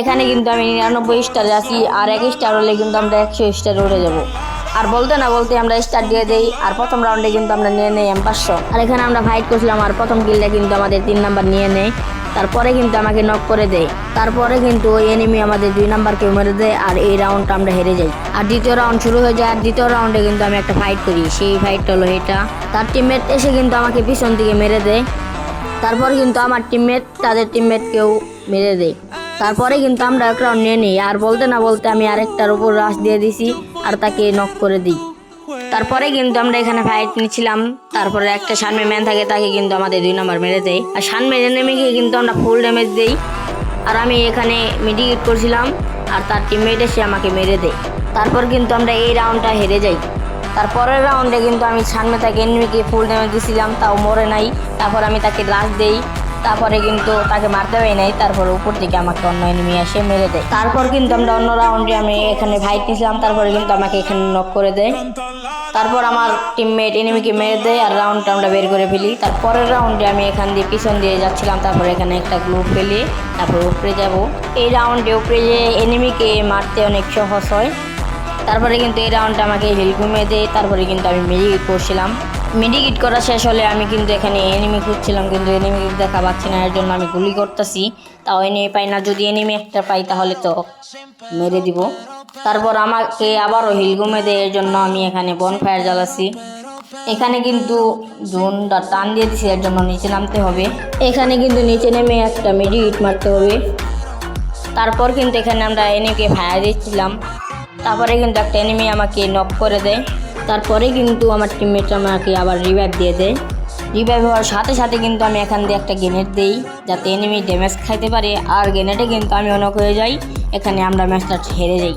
এখানে কিন্তু আমি 99 স্টারে আছি, আর 1 স্টার হলে কিন্তু আমরা 100 স্টারে উঠে যাব। আর বলতে না বলতে আমরা স্টার দিয়ে দেই, আর প্রথম রাউন্ডে কিন্তু আমরা নিয়ে নেই M500। আর এখানে আমরা ফাইট করছিলাম, আর প্রথম কিলটা কিন্তু আমাদের 3 নাম্বার নিয়ে নেয়। তারপরে কিন্তু আমাকে নক করে দেয়। তারপরে কিন্তু ওই এনিমি আমাদের 2 নাম্বারকে মেরে দেয়, আর এই রাউন্ডটা আমরা হেরে যাই। আর দ্বিতীয় রাউন্ড শুরু হয়ে যায়। আর দ্বিতীয় রাউন্ডে কিন্তু আমি একটা ফাইট করি, সেই ফাইটটা হলো এটা। তার টিমমেট এসে কিন্তু আমাকে পিছন দিকে মেরে দেয়। তারপর কিন্তু আমার টিমমেট তাদের টিমমেটকেও মেরে দেয়। তারপরে কিন্তু আমরা এক রাউন্ড নিয়ে নিই, আর বলতে না বলতে আমি আরেকটার উপর রাশ দিয়ে দিছি, আর তাকে নক করে দিই। তারপরে কিন্তু আমরা এখানে ফাইট নিচ্ছিলাম। তারপরে একটা সানমে ম্যান থাকে, তাকে কিন্তু আমাদের 2 নাম্বার মেরে দেয়। আর সানমে এনিমিকে কিন্তু আমরা ফুল ড্যামেজ দেই। আর আমি এখানে মিডিকেট করছিলাম, আর তার টিমমেট এসে আমাকে মেরে দেয়। তারপর কিন্তু আমরা এই রাউন্ডটা হেরে যাই। তারপরের রাউন্ডে কিন্তু আমি সামনে তাকে এনিমিকে ফুল ড্যামেজ দিয়েছিলাম, তাও মরে নাই। তারপর আমি তাকে লাশ দেই, তারপরে কিন্তু তাকে মারতে পারি নাই। তারপর উপর থেকে আমাকে অন্য এনিমি এসে মেরে দেয়। তারপর কিন্তু আমরা অন্য রাউন্ডে আমি এখানে ফাইট নিয়েছিলাম, তারপরে কিন্তু আমাকে এখানে নক করে দেয়। তারপর আমার টিমমেট এনিমিকে মেরে দেয়, আর রাউন্ডটা আমরা বের করে ফেলি। তারপরের রাউন্ডে আমি এখান দিয়ে পিছন দিয়ে যাচ্ছিলাম, তারপর এখানে একটা গ্লু ফেলি, তারপর উপরে যাব। এই রাউন্ডে উপরে যে এনিমিকে মারতে অনেক সহজ হয়। তারপরে কিন্তু এই রাউন্ডটা আমাকে হিল ঘুমিয়ে দেয়। তারপরে কিন্তু আমি মেডিকেট করছিলাম। মেডিকেট করা শেষ হলে আমি কিন্তু এখানে এনিমি খুঁজছিলাম, কিন্তু এনিমি দেখা পাচ্ছি না। এর জন্য আমি গুলি করতেছি, তাও এনিমি পাই না। যদি এনিমি একটা পাই তাহলে তো মেরে দিব। তারপর আমাকে আবারও হিল ঘুমিয়ে দেয়, এর জন্য আমি এখানে বনফায়ার জ্বালাচ্ছি। এখানে কিন্তু জোনটা টান দিয়ে দিছি, এর জন্য নিচে নামতে হবে। এখানে কিন্তু নিচে নেমে একটা মেডিকেট মারতে হবে। তারপর কিন্তু এখানে আমরা এনিমিকে ফায়ার দিচ্ছিলাম। তারপরে কিন্তু একটা এনিমি আমাকে নক করে দেয়। তারপরে কিন্তু আমার টিমমেট আমাকে আবার রিভাইভ দিয়ে দেয়। রিভাইভ হওয়ার সাথে সাথে কিন্তু আমি এখান দিয়ে একটা গ্রেনেড দিই, যাতে এনিমি ড্যামেজ খাইতে পারে। আর গ্রেনেডে কিন্তু আমি অনক হয়ে যাই। এখানে আমরা ম্যাচটা হেরে যাই।